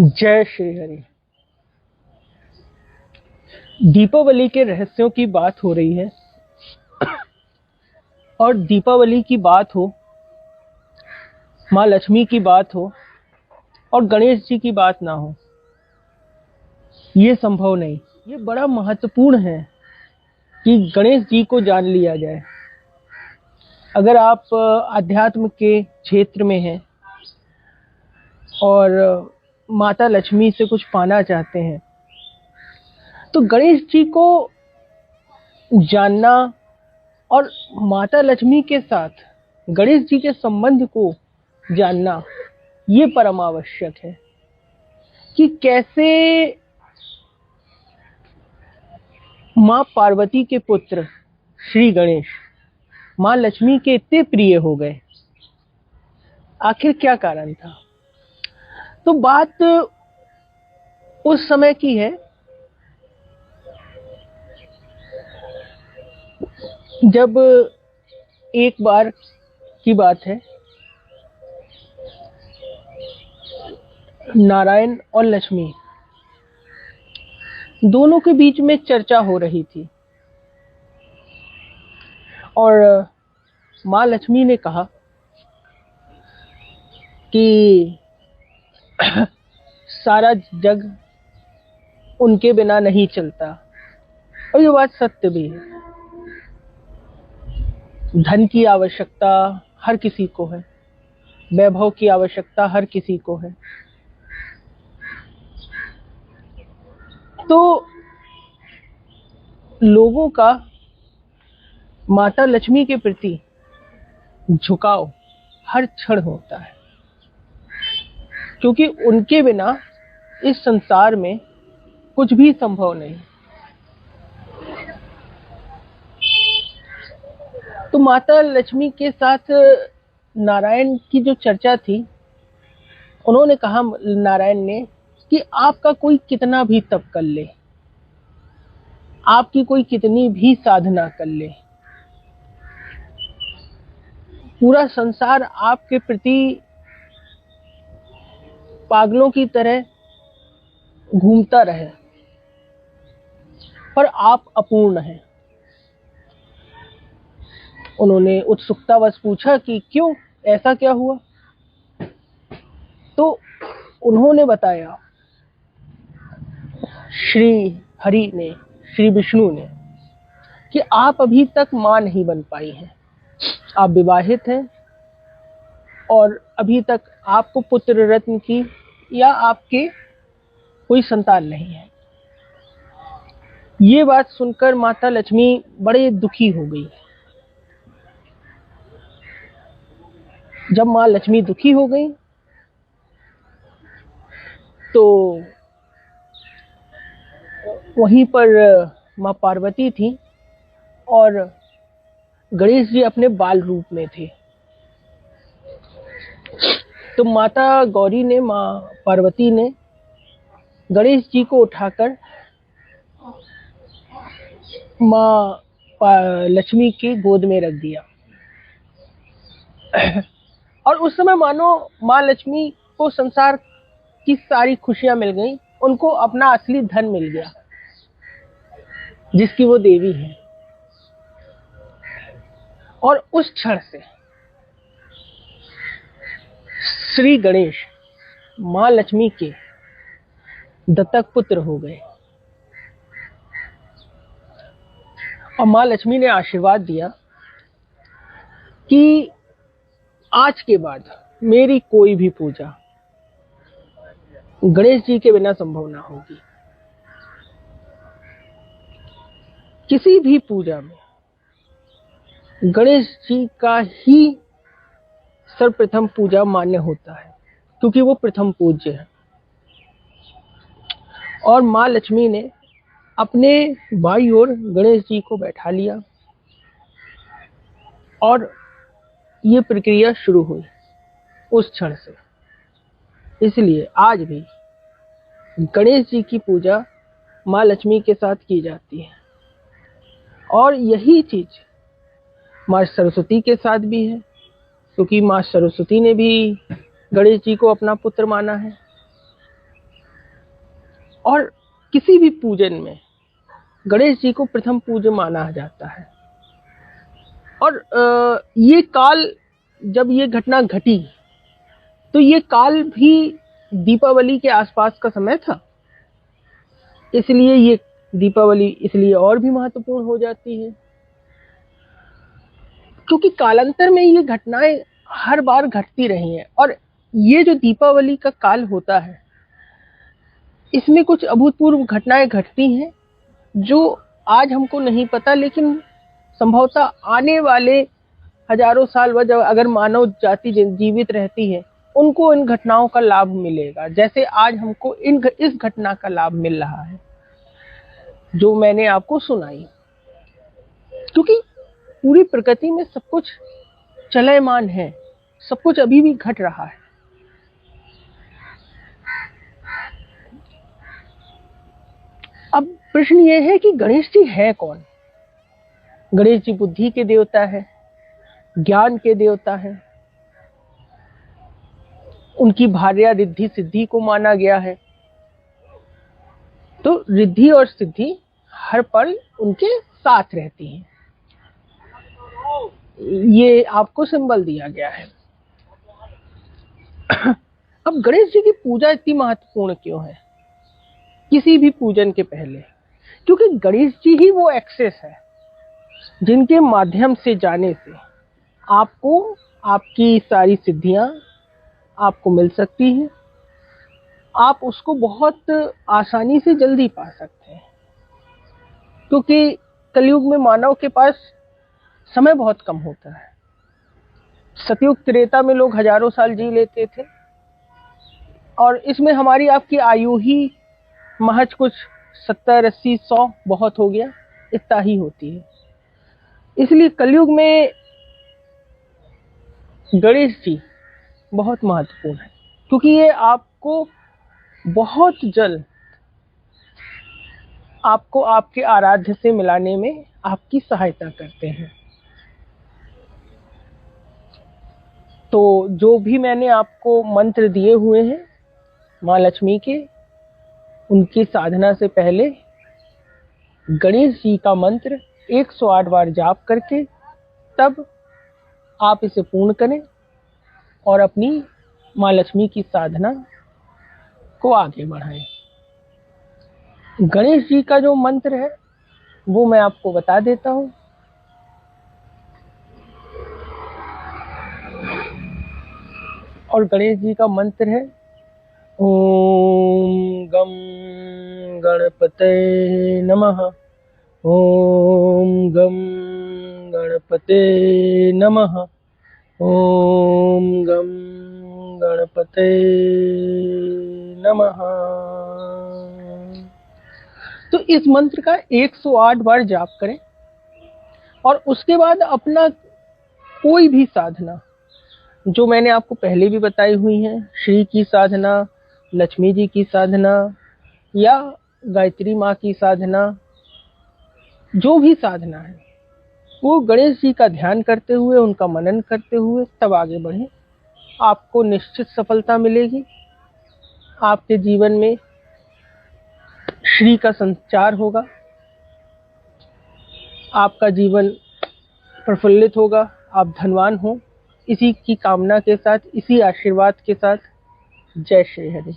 जय श्री हरि। दीपावली के रहस्यों की बात हो रही है और दीपावली की बात हो, माँ लक्ष्मी की बात हो और गणेश जी की बात ना हो, ये संभव नहीं। ये बड़ा महत्वपूर्ण है कि गणेश जी को जान लिया जाए। अगर आप अध्यात्म के क्षेत्र में हैं और माता लक्ष्मी से कुछ पाना चाहते हैं तो गणेश जी को जानना और माता लक्ष्मी के साथ गणेश जी के संबंध को जानना ये परम आवश्यक है कि कैसे माँ पार्वती के पुत्र श्री गणेश माँ लक्ष्मी के इतने प्रिय हो गए। आखिर क्या कारण था? तो बात उस समय की है जब एक बार की बात है, नारायण और लक्ष्मी दोनों के बीच में चर्चा हो रही थी और माँ लक्ष्मी ने कहा कि सारा जग उनके बिना नहीं चलता, और ये बात सत्य भी है। धन की आवश्यकता हर किसी को है, वैभव की आवश्यकता हर किसी को है, तो लोगों का माता लक्ष्मी के प्रति झुकाव हर क्षण होता है, क्योंकि उनके बिना इस संसार में कुछ भी संभव नहीं। तो माता लक्ष्मी के साथ नारायण की जो चर्चा थी, उन्होंने कहा, नारायण ने, कि आपका कोई कितना भी तप कर ले, आपकी कोई कितनी भी साधना कर ले, पूरा संसार आपके प्रति पागलों की तरह घूमता रहे, पर आप अपूर्ण हैं। उन्होंने उत्सुकतावश पूछा कि क्यों, ऐसा क्या हुआ? तो उन्होंने बताया, श्री हरि ने, श्री विष्णु ने, कि आप अभी तक मां नहीं बन पाई हैं, आप विवाहित हैं और अभी तक आपको पुत्र रत्न की या आपके कोई संतान नहीं है। ये बात सुनकर माता लक्ष्मी बड़े दुखी हो गई। जब माँ लक्ष्मी दुखी हो गई तो वहीं पर माँ पार्वती थी और गणेश जी अपने बाल रूप में थे। तो माता गौरी ने, माँ पार्वती ने गणेश जी को उठाकर माँ लक्ष्मी की गोद में रख दिया और उस समय मानो माँ लक्ष्मी को संसार की सारी खुशियां मिल गई, उनको अपना असली धन मिल गया जिसकी वो देवी है। और उस क्षण से श्री गणेश माँ लक्ष्मी के दत्तक पुत्र हो गए और माँ लक्ष्मी ने आशीर्वाद दिया कि आज के बाद मेरी कोई भी पूजा गणेश जी के बिना संभव ना होगी। किसी भी पूजा में गणेश जी का ही सर्वप्रथम पूजा मान्य होता है, क्योंकि वो प्रथम पूज्य है। और माँ लक्ष्मी ने अपने बाई ओर गणेश जी को बैठा लिया और ये प्रक्रिया शुरू हुई उस क्षण से। इसलिए आज भी गणेश जी की पूजा माँ लक्ष्मी के साथ की जाती है और यही चीज माँ सरस्वती के साथ भी है, क्योंकि माँ सरस्वती ने भी गणेश जी को अपना पुत्र माना है। और किसी भी पूजन में गणेश जी को प्रथम पूज्य माना जाता है। और ये काल, जब ये घटना घटी तो ये काल भी दीपावली के आसपास का समय था, इसलिए ये दीपावली इसलिए और भी महत्वपूर्ण हो जाती है, क्योंकि कालांतर में ये घटनाएं हर बार घटती रही हैं। और ये जो दीपावली का काल होता है, इसमें कुछ अभूतपूर्व घटनाएं घटती हैं जो आज हमको नहीं पता, लेकिन संभवतः आने वाले हजारों साल बाद अगर मानव जाति जीवित रहती है, उनको इन घटनाओं का लाभ मिलेगा, जैसे आज हमको इस घटना का लाभ मिल रहा है जो मैंने आपको सुनाई। क्योंकि पूरी प्रकृति में सब कुछ चलयमान है, सब कुछ अभी भी घट रहा है। अब प्रश्न ये है कि गणेश जी है कौन? गणेश जी बुद्धि के देवता है, ज्ञान के देवता है, उनकी भार्या रिद्धि सिद्धि को माना गया है। तो रिद्धि और सिद्धि हर पल उनके साथ रहती हैं, ये आपको सिंबल दिया गया है। अब गणेश जी की पूजा इतनी महत्वपूर्ण क्यों है किसी भी पूजन के पहले? क्योंकि गणेश जी ही वो एक्सेस है जिनके माध्यम से जाने से आपको आपकी सारी सिद्धियां आपको मिल सकती हैं, आप उसको बहुत आसानी से जल्दी पा सकते हैं। क्योंकि कलयुग में मानव के पास समय बहुत कम होता है। सतयुग त्रेता में लोग हजारों साल जी लेते थे, और इसमें हमारी आपकी आयु ही महज कुछ 70, 80, 100 बहुत हो गया, इतना ही होती है। इसलिए कलयुग में गणेश जी बहुत महत्वपूर्ण है, क्योंकि ये आपको बहुत जल्द आपको आपके आराध्य से मिलाने में आपकी सहायता करते हैं। तो जो भी मैंने आपको मंत्र दिए हुए हैं माँ लक्ष्मी के, उनकी साधना से पहले गणेश जी का मंत्र 108 बार जाप करके तब आप इसे पूर्ण करें और अपनी माँ लक्ष्मी की साधना को आगे बढ़ाएं। गणेश जी का जो मंत्र है वो मैं आपको बता देता हूं। और गणेश जी का मंत्र है ओम गम गणपते नमः, ओम गम गणपते नमः, ओम गम गणपते नमः। तो इस मंत्र का 108 बार जाप करें और उसके बाद अपना कोई भी साधना जो मैंने आपको पहले भी बताई हुई है, श्री की साधना, लक्ष्मी जी की साधना या गायत्री माँ की साधना, जो भी साधना है वो गणेश जी का ध्यान करते हुए, उनका मनन करते हुए तब आगे बढ़ें। आपको निश्चित सफलता मिलेगी, आपके जीवन में श्री का संचार होगा, आपका जीवन प्रफुल्लित होगा, आप धनवान हो। इसी की कामना के साथ, इसी आशीर्वाद के साथ, जय श्री हरि।